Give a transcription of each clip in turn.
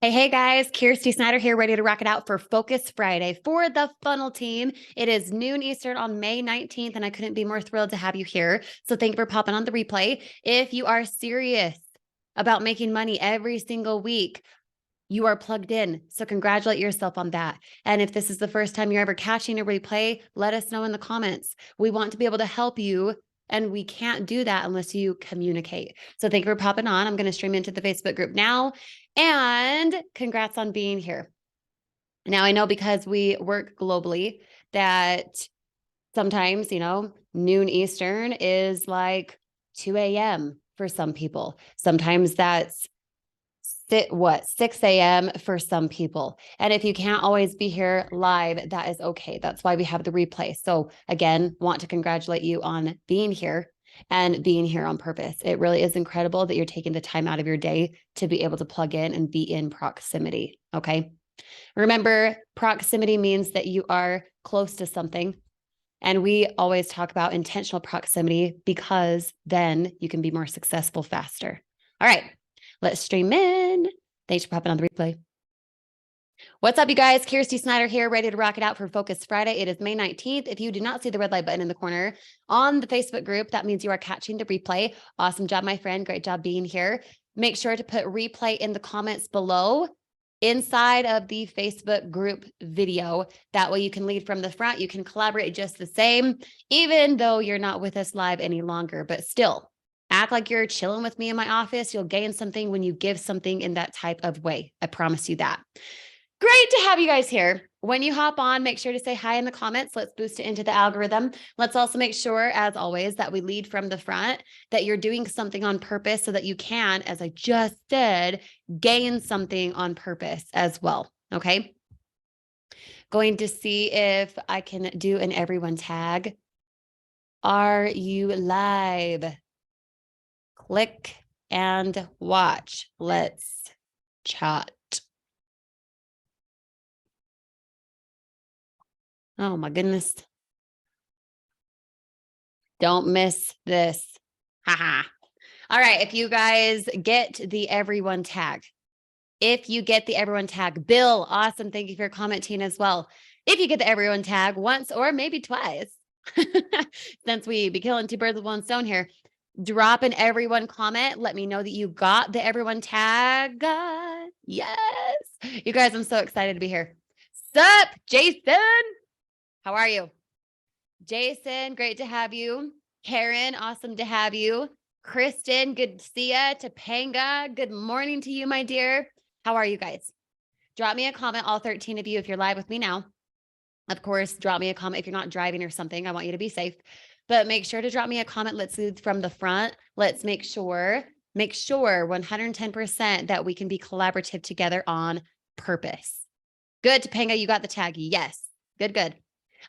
Hey guys, Kirsty Snyder here, ready to rock it out for Focus Friday for the funnel team. It is noon Eastern on May 19th, and I couldn't be more thrilled to have you here. So thank you for popping on the replay. If you are serious about making money every single week, you are plugged in. So congratulate yourself on that. And if this is the first time you're ever catching a replay, let us know in the comments. We want to be able to help you, and we can't do that unless you communicate. So thank you for popping on. I'm going to stream into the Facebook group now. And congrats on being here. Now, I know because we work globally that sometimes, noon Eastern is like 2 a.m. for some people. Sometimes that's 6 a.m. for some people. And if you can't always be here live, that is okay. That's why we have the replay. So again, want to congratulate you on being here and being here on purpose. It really is incredible that you're taking the time out of your day to be able to plug in and be in proximity. Okay. Remember, proximity means that you are close to something. And we always talk about intentional proximity because then you can be more successful faster. All right. Let's stream in. Thanks for popping on the replay. What's up, you guys? Kirsty Snyder here, ready to rock it out for Focus Friday. It is May 19th. If you do not see the red light button in the corner on the Facebook group, that means you are catching the replay. Awesome job, my friend. Great job being here. Make sure to put replay in the comments below inside of the Facebook group video. That way you can lead from the front. You can collaborate just the same, even though you're not with us live any longer, but still. Act like you're chilling with me in my office. You'll gain something when you give something in that type of way. I promise you that. Great to have you guys here. When you hop on, make sure to say hi in the comments. Let's boost it into the algorithm. Let's also make sure, as always, that we lead from the front, that you're doing something on purpose so that you can, as I just said, gain something on purpose as well. Okay. Going to see if I can do an everyone tag. Are you live? Click and watch. Let's chat. Oh my goodness. Don't miss this. Haha. All right. If you guys get the everyone tag, Bill, awesome. Thank you for commenting as well. If you get the everyone tag once or maybe twice, since we be killing two birds with one stone here, drop an everyone comment. Let me know that you got the everyone tag. Yes. You guys, I'm so excited to be here. Sup, Jason? How are you? Jason, great to have you. Karen, awesome to have you. Kristen, good to see ya. Topanga, good morning to you, my dear. How are you guys? Drop me a comment, all 13 of you, if you're live with me now. Of course, drop me a comment if you're not driving or something. I want you to be safe. But make sure to drop me a comment. Let's lead from the front. Let's make sure 110% that we can be collaborative together on purpose. Good, Topanga, you got the tag. Yes. Good, good.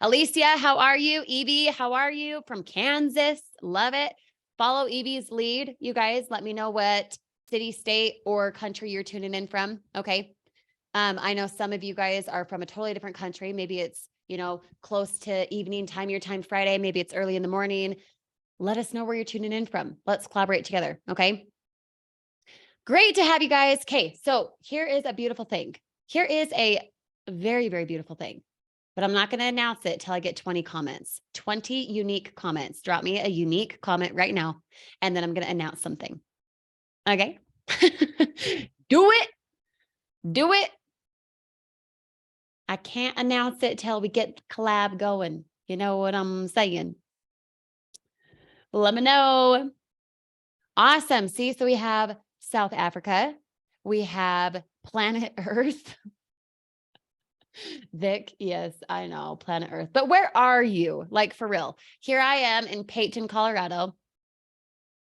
Alicia, how are you? Evie, how are you? From Kansas. Love it. Follow Evie's lead. You guys, let me know what city, state, or country you're tuning in from. Okay. I know some of you guys are from a totally different country. Maybe it's, close to evening time, your time Friday. Maybe it's early in the morning. Let us know where you're tuning in from. Let's collaborate together. Okay. Great to have you guys. Okay. So here is a beautiful thing. Here is a very, very beautiful thing. But I'm not going to announce it till I get 20 comments, 20 unique comments. Drop me a unique comment right now, and then I'm going to announce something. Okay. Do it. Do it. I can't announce it till we get the collab going. You know what I'm saying? Let me know. Awesome. See, so we have South Africa. We have planet Earth. Vic, yes, I know, planet Earth. But where are you? Like, for real. Here I am in Peyton, Colorado.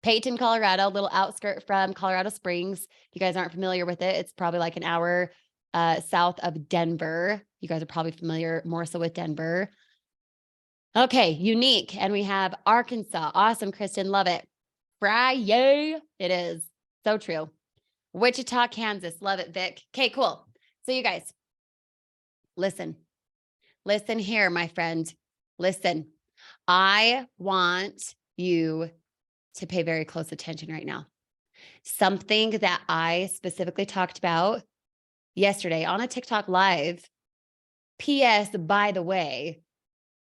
Peyton, Colorado, little outskirt from Colorado Springs. If you guys aren't familiar with it, it's probably like an hour south of Denver. You guys are probably familiar more so with Denver. Okay, unique. And we have Arkansas. Awesome, Kristen. Love it. Friday. It is. So true. Wichita, Kansas. Love it, Vic. Okay, cool. So you guys, listen here, my friend. Listen, I want you to pay very close attention right now. Something that I specifically talked about yesterday on a TikTok live. P.S. By the way,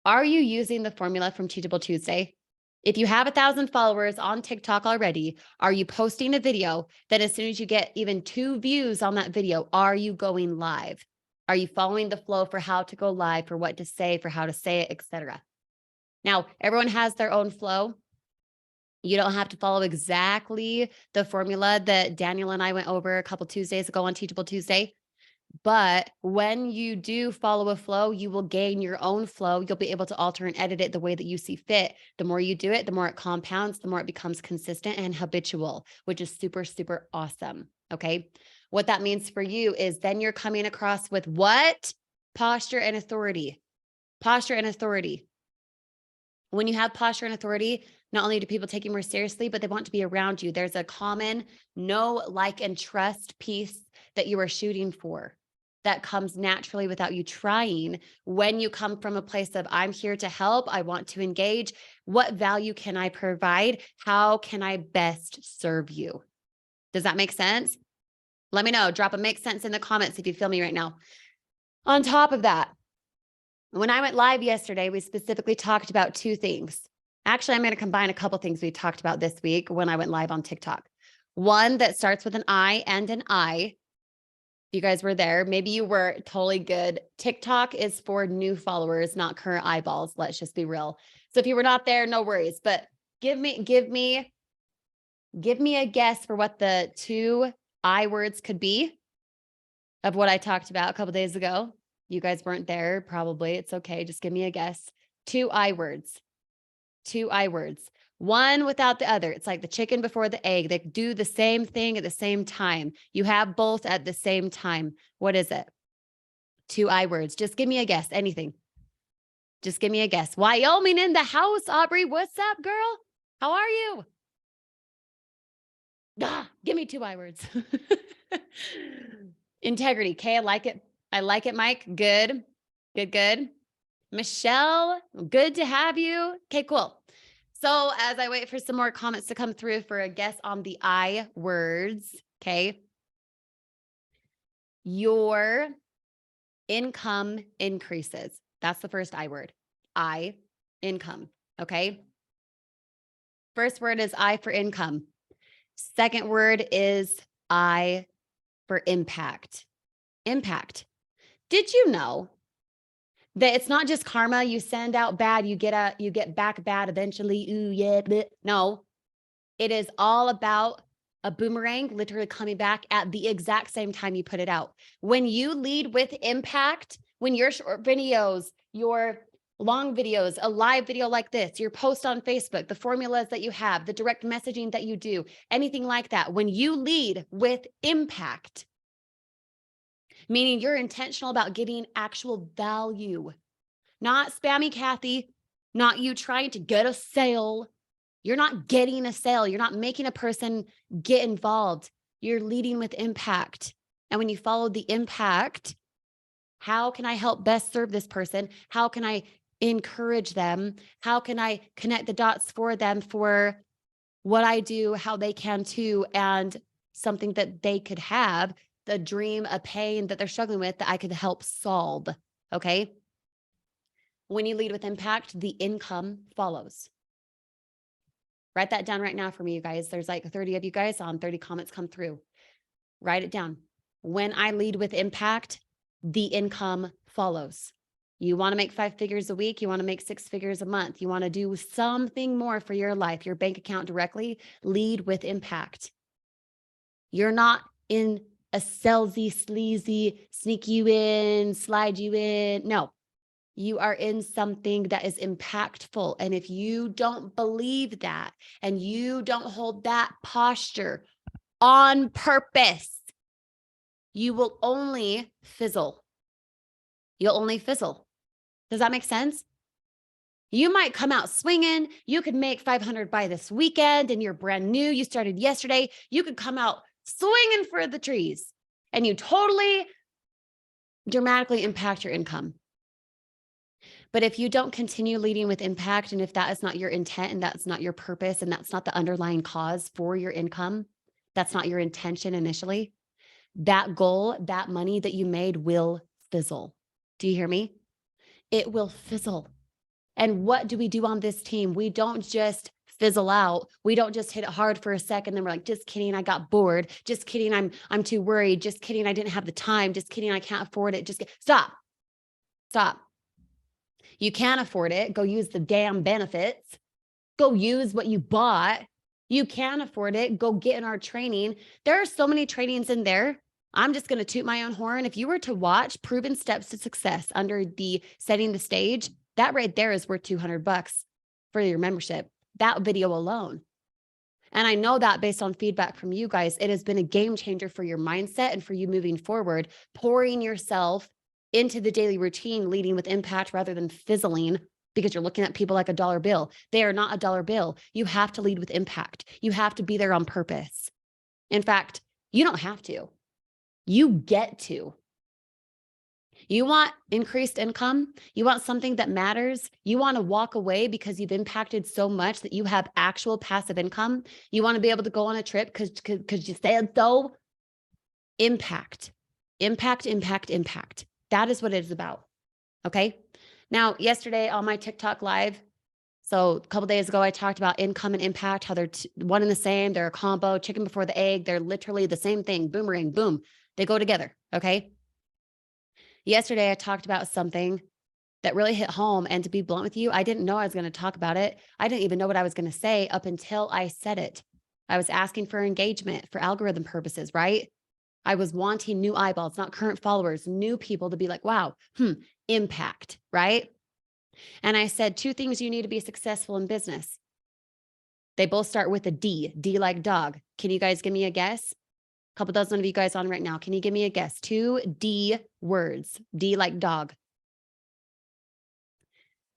are you using the formula from Teachable Tuesday? If you have 1,000 followers on TikTok already, are you posting a video that as soon as you get even 2 views on that video, are you going live? Are you following the flow for how to go live, for what to say, for how to say it, etc.? Now, everyone has their own flow. You don't have to follow exactly the formula that Daniel and I went over a couple Tuesdays ago on Teachable Tuesday. But when you do follow a flow, you will gain your own flow. You'll be able to alter and edit it the way that you see fit. The more you do it, the more it compounds, the more it becomes consistent and habitual, which is super, super awesome. Okay. What that means for you is then you're coming across with what? Posture and authority. Posture and authority. When you have posture and authority, not only do people take you more seriously, but they want to be around you. There's a common know, like, and trust piece that you are shooting for that comes naturally without you trying. When you come from a place of, I'm here to help, I want to engage, what value can I provide? How can I best serve you? Does that make sense? Let me know. Drop a make sense in the comments if you feel me right now. On top of that, when I went live yesterday, we specifically talked about 2 things. Actually, I'm going to combine a couple things we talked about this week when I went live on TikTok. One that starts with an I and an I. You guys were there. Maybe you were totally good. TikTok is for new followers, not current eyeballs. Let's just be real. So if you were not there, no worries. But give me a guess for what the 2 I words could be of what I talked about a couple days ago. You guys weren't there, probably. It's okay. Just give me a guess. 2 I words. 2 I words. One without the other. It's like the chicken before the egg. They do the same thing at the same time. You have both at the same time. What is it? 2 I words. Just give me a guess. Anything. Just give me a guess. Wyoming in the house, Aubrey. What's up, girl? How are you? Give me 2 I words. Integrity. Okay, I like it. I like it, Mike. Good. Good, good. Michelle, good to have you. Okay, cool. So as I wait for some more comments to come through for a guess on the I words, okay, your income increases. That's the first I word. I, income, okay? First word is I for income. Second word is I for impact. Impact. Did you know that it's not just karma? You send out bad, you get back bad eventually. Ooh, yeah. Bleh. No, it is all about a boomerang literally coming back at the exact same time you put it out. When you lead with impact, when your short videos, your long videos, a live video like this, your post on Facebook, the formulas that you have, the direct messaging that you do, anything like that, when you lead with impact, meaning you're intentional about getting actual value, not spammy Kathy, not you trying to get a sale. You're not getting a sale. You're not making a person get involved. You're leading with impact. And when you follow the impact, how can I help best serve this person? How can I encourage them? How can I connect the dots for them for what I do, how they can too, and something that they could have, the dream, a pain that they're struggling with that I could help solve, okay? When you lead with impact, the income follows. Write that down right now for me, you guys. There's like 30 of you guys on 30 comments come through. Write it down. When I lead with impact, the income follows. You want to make 5 figures a week. You want to make 6 figures a month. You want to do something more for your life, your bank account directly, lead with impact. You're not in a salesy, sleazy, sneak you in, slide you in. No, you are in something that is impactful. And if you don't believe that and you don't hold that posture on purpose, you will only fizzle. You'll only fizzle. Does that make sense? You might come out swinging. You could make 500 by this weekend and you're brand new. You started yesterday. You could come out swinging for the trees and you totally dramatically impact your income. But if you don't continue leading with impact, and if that is not your intent and that's not your purpose and that's not the underlying cause for your income, that's not your intention initially, that goal, that money that you made will fizzle. Do you hear me? It will fizzle. And what do we do on this team? We don't just fizzle out. We don't just hit it hard for a second. Then we're like, just kidding, I got bored. Just kidding, I'm too worried. Just kidding, I didn't have the time. Just kidding, I can't afford it. Stop. Stop. You can't afford it. Go use the damn benefits. Go use what you bought. You can afford it. Go get in our training. There are so many trainings in there. I'm just going to toot my own horn. If you were to watch Proven Steps to Success under the Setting the Stage, that right there is worth $200 for your membership, that video alone. And I know that based on feedback from you guys, it has been a game changer for your mindset and for you moving forward, pouring yourself into the daily routine, leading with impact rather than fizzling because you're looking at people like a dollar bill. They are not a dollar bill. You have to lead with impact. You have to be there on purpose. In fact, you don't have to. You get to. You want increased income? You want something that matters? You want to walk away because you've impacted so much that you have actual passive income? You want to be able to go on a trip because you said so? Impact. Impact, impact, impact. That is what it is about. Okay. Now, yesterday on my TikTok live, so a couple days ago, I talked about income and impact, how they're one and the same. They're a combo, chicken before the egg. They're literally the same thing. Boomerang, boom. They go together. Okay. Yesterday, I talked about something that really hit home. And to be blunt with you, I didn't know I was going to talk about it. I didn't even know what I was going to say up until I said it. I was asking for engagement for algorithm purposes, right? I was wanting new eyeballs, not current followers, new people to be like, wow, impact, right? And I said 2 things you need to be successful in business. They both start with a D, D like dog. Can you guys give me a guess? A couple dozen of you guys on right now. Can you give me a guess? 2 D words, D like dog.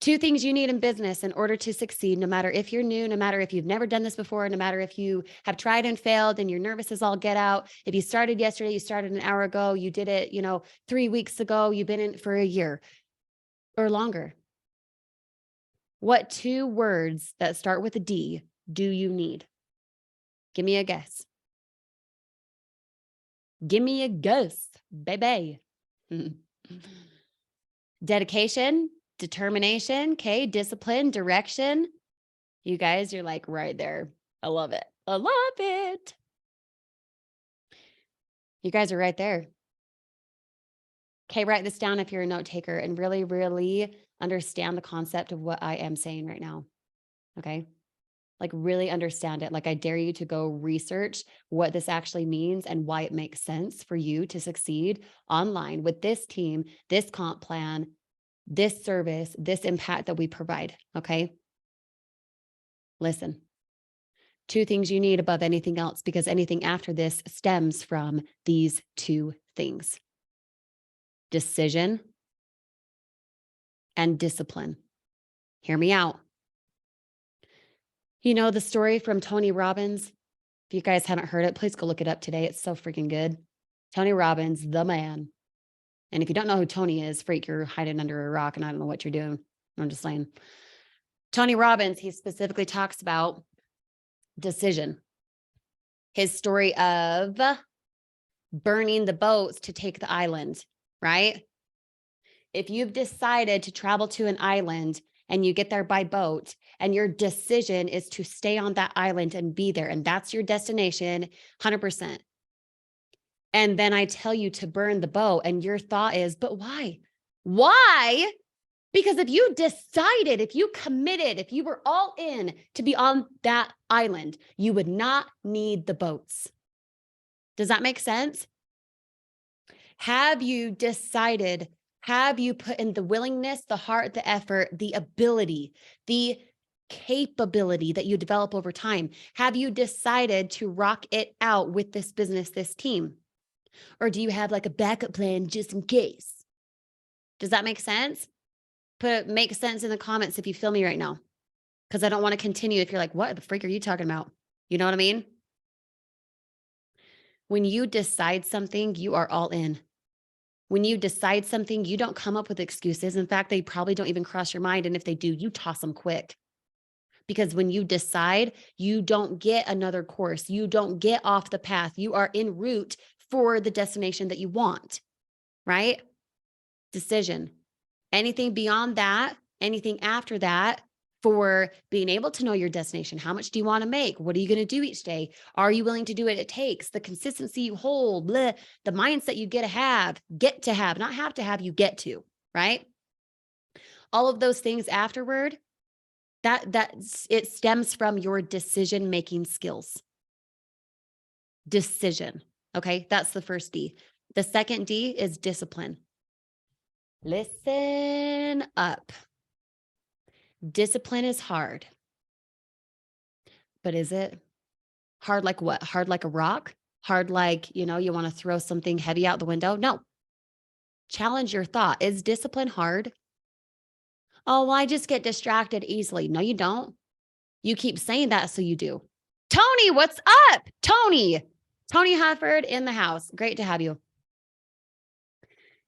2 things you need in business in order to succeed, no matter if you're new, no matter if you've never done this before, no matter if you have tried and failed and you're nervous as all get out. If you started yesterday, you started an hour ago, you did it, 3 weeks ago, you've been in it for a year or longer. What 2 words that start with a D do you need? Give me a guess. Give me a guess, baby. Dedication, determination, okay, discipline, direction. You guys, you're like right there. I love it. I love it. You guys are right there. Okay, write this down if you're a note taker and really, really understand the concept of what I am saying right now. Okay. Like really understand it. Like I dare you to go research what this actually means and why it makes sense for you to succeed online with this team, this comp plan, this service, this impact that we provide. Okay. Listen, 2 things you need above anything else, because anything after this stems from these 2 things: decision and discipline. Hear me out. You know the story from Tony Robbins? If you guys haven't heard it, please go look it up today. It's so freaking good. Tony Robbins, the man. And if you don't know who Tony is, freak, you're hiding under a rock and I don't know what you're doing. I'm just saying. Tony Robbins, he specifically talks about decision. His story of burning the boats to take the island, right? If you've decided to travel to an island and you get there by boat and your decision is to stay on that island and be there, and that's your destination, 100%. And then I tell you to burn the boat and your thought is, but why? Why? Because if you decided, if you committed, if you were all in to be on that island, you would not need the boats. Does that make sense? Have you decided? Have you put in the willingness, the heart, the effort, the ability, the capability that you develop over time? Have you decided to rock it out with this business, this team? Or do you have like a backup plan just in case? Does that make sense? Make sense in the comments if you feel me right now, because I don't want to continue if you're like, what the freak are you talking about? You know what I mean? When you decide something, you are all in. When you decide something, you don't come up with excuses. In fact, they probably don't even cross your mind. And if they do, you toss them quick. Because when you decide, you don't get another course. You don't get off the path. You are en route for the destination that you want, right? Decision. Anything beyond that, anything after that, for being able to know your destination. How much do you want to make? What are you going to do each day? Are you willing to do what it takes? The consistency you hold, the mindset you get to have, not have to have, you get to, right? All of those things afterward, it stems from your decision-making skills. Decision. Okay, that's the first D. The second D is discipline. Listen up. Discipline is hard. But is it? Hard like what? Hard like a rock? Hard like, you want to throw something heavy out the window? No. Challenge your thought. Is discipline hard? Oh, well, I just get distracted easily. No, you don't. You keep saying that, so you do. Tony, what's up? Tony Hufford in the house. Great to have you.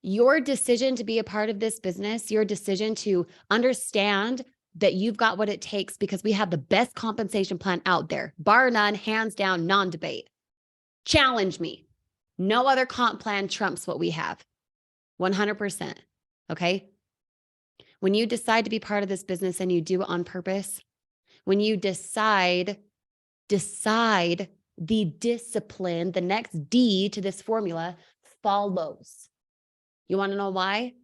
Your decision to be a part of this business, your decision to understand that you've got what it takes, because we have the best compensation plan out there, bar none, hands down, non-debate. Challenge me. No other comp plan trumps what we have. 100%. Okay. When you decide to be part of this business and you do it on purpose, when you decide the discipline, the next D to this formula follows. You want to know why?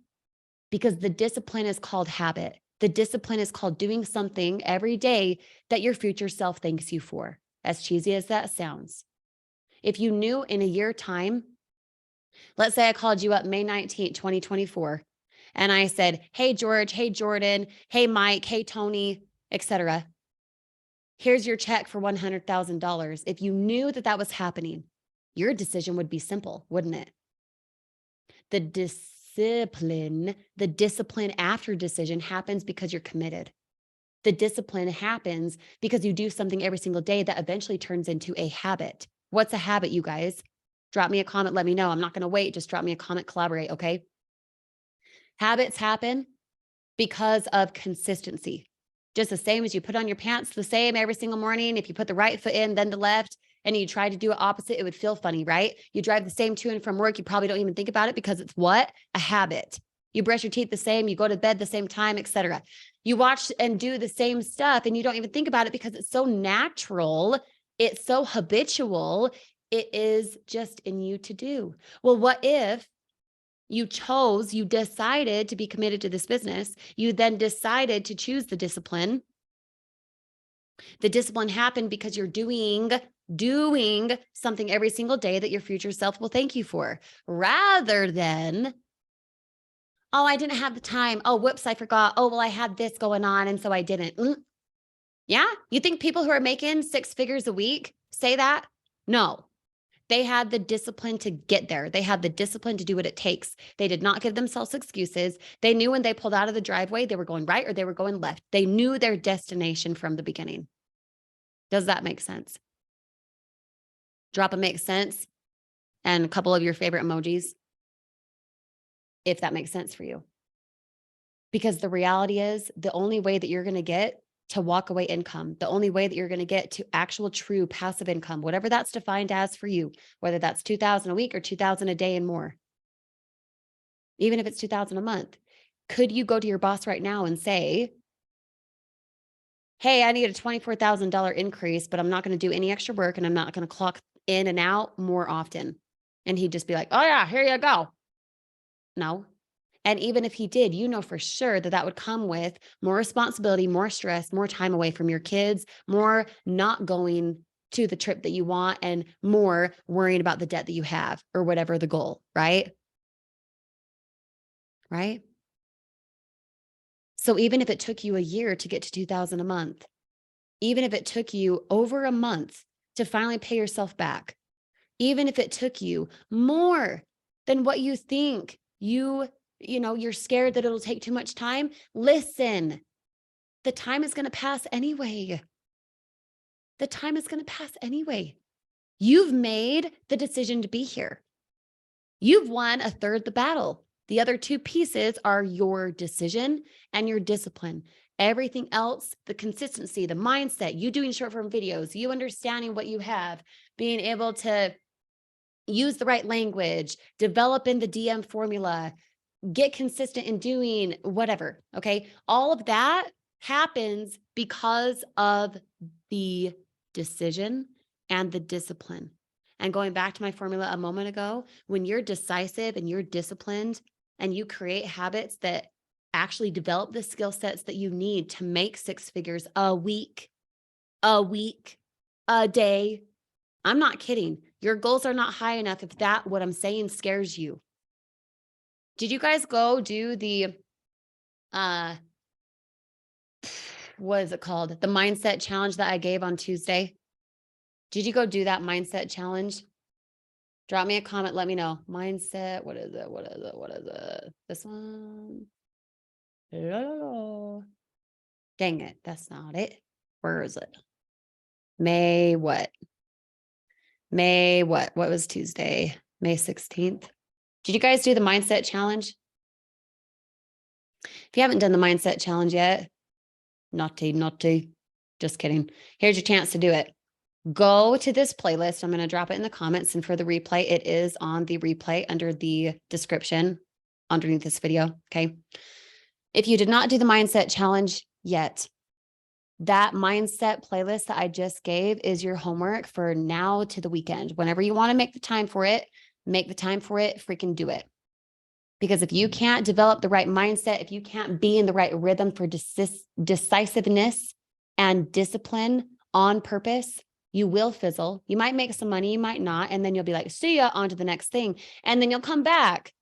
Because the discipline is called habit. The discipline is called doing something every day that your future self thanks you for, as cheesy as that sounds. If you knew in a year time, let's say I called you up May 19th, 2024, and I said, hey, George, hey, Jordan, hey, Mike, hey, Tony, etc. Here's your check for $100,000. If you knew that was happening, your decision would be simple, wouldn't it? The discipline after decision happens because you're committed. The discipline happens because you do something every single day that eventually turns into a habit. What's a habit, you guys? Drop me a comment, let me know. I'm not going to wait. Just drop me a comment, collaborate, okay? Habits happen because of consistency. Just the same as you put on your pants the same every single morning. If you put the right foot in, then the left, and you try to do it opposite, it would feel funny, right? You drive the same to and from work. You probably don't even think about it because it's what? A habit. You brush your teeth the same, you go to bed the same time, etc. You watch and do the same stuff and you don't even think about it because it's so natural. It's so habitual. It is just in you to do. Well, what if you decided to be committed to this business. You then decided to choose the discipline. The discipline happened because you're doing something every single day that your future self will thank you for, rather than, oh, I didn't have the time. Oh, whoops, I forgot. Oh, well, I had this going on, and so I didn't. Yeah? You think people who are making 6 figures a week say that? No. They had the discipline to get there. They had the discipline to do what it takes. They did not give themselves excuses. They knew when they pulled out of the driveway, they were going right or they were going left. They knew their destination from the beginning. Does that make sense? Drop a makes sense and a couple of your favorite emojis, if that makes sense for you. Because the reality is, the only way that you're going to get to walk away income, the only way that you're going to get to actual true passive income, whatever that's defined as for you, whether that's $2,000 a week or $2,000 a day and more, even if it's $2,000 a month, could you go to your boss right now and say, hey, I need a $24,000 increase, but I'm not going to do any extra work and I'm not going to clock in and out more often? And he'd just be like, oh yeah, here you go. No. And even if he did, you know for sure that would come with more responsibility, more stress, more time away from your kids, more not going to the trip that you want, and more worrying about the debt that you have or whatever the goal, right? Right? So even if it took you a year to get to $2,000 a month, even if it took you over a month to finally pay yourself back, even if it took you more than what you think you're scared that it'll take too much time. Listen, the time is going to pass anyway. The time is going to pass anyway. You've made the decision to be here. You've won a third the battle. The other 2 pieces are your decision and your discipline. Everything else, the consistency, the mindset, you doing short form videos, you understanding what you have, being able to use the right language, develop in the DM formula, get consistent in doing whatever. Okay. All of that happens because of the decision and the discipline. And going back to my formula a moment ago, when you're decisive and you're disciplined and you create habits that actually develop the skill sets that you need to make six figures a week, a day. I'm not kidding. Your goals are not high enough if that, what I'm saying, scares you. Did you guys go do the, what is it called? The mindset challenge that I gave on Tuesday? Did you go do that mindset challenge? Drop me a comment. Let me know. Mindset. What is it? What is it? What is it? This one. Dang it. That's not it. Where is it? May what? May what? What was Tuesday? May 16th. Did you guys do the mindset challenge? If you haven't done the mindset challenge yet, naughty. Just kidding. Here's your chance to do it. Go to this playlist. I'm going to drop it in the comments. And for the replay, it is on the replay under the description underneath this video. Okay. If you did not do the mindset challenge yet, that mindset playlist that I just gave is your homework for now to the weekend. Whenever you want to make the time for it, freaking do it. Because if you can't develop the right mindset, if you can't be in the right rhythm for decisiveness and discipline on purpose, you will fizzle. You might make some money, you might not. And then you'll be like, see ya, on to the next thing. And then you'll come back.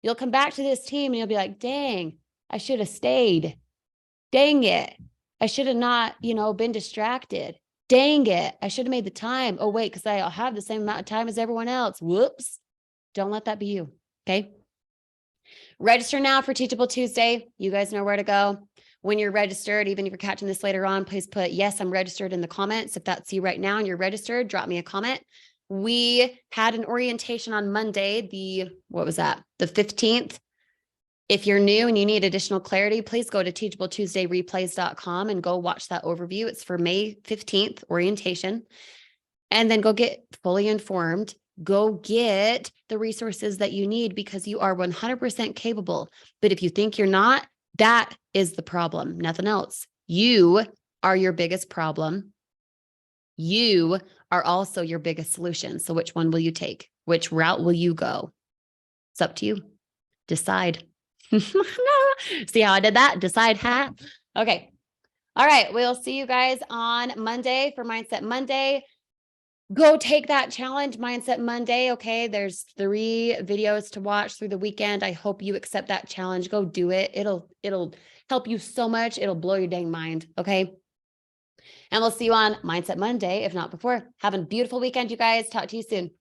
You'll come back to this team and you'll be like, dang, I should have stayed. Dang it. I should have not, been distracted. Dang it. I should have made the time. Oh, wait, because I'll have the same amount of time as everyone else. Whoops. Don't let that be you. Okay. Register now for Teachable Tuesday. You guys know where to go. When you're registered, even if you're catching this later on, please put, yes, I'm registered in the comments. If that's you right now and you're registered, drop me a comment. We had an orientation on Monday, the 15th. If you're new and you need additional clarity, please go to teachabletuesdayreplays.com and go watch that overview. It's for May 15th orientation. And then go get fully informed. Go get the resources that you need because you are 100% capable. But if you think you're not, that is the problem, nothing else. You are your biggest problem. You are also your biggest solution. So which one will you take? Which route will you go? It's up to you. Decide. See how I did that? Decide, huh? Okay. All right. We'll see you guys on Monday for Mindset Monday. Go take that challenge, Mindset Monday. Okay. There's 3 videos to watch through the weekend. I hope you accept that challenge. Go do it. It'll help you so much. It'll blow your dang mind. Okay. And we'll see you on Mindset Monday, if not before. Have a beautiful weekend, you guys. Talk to you soon.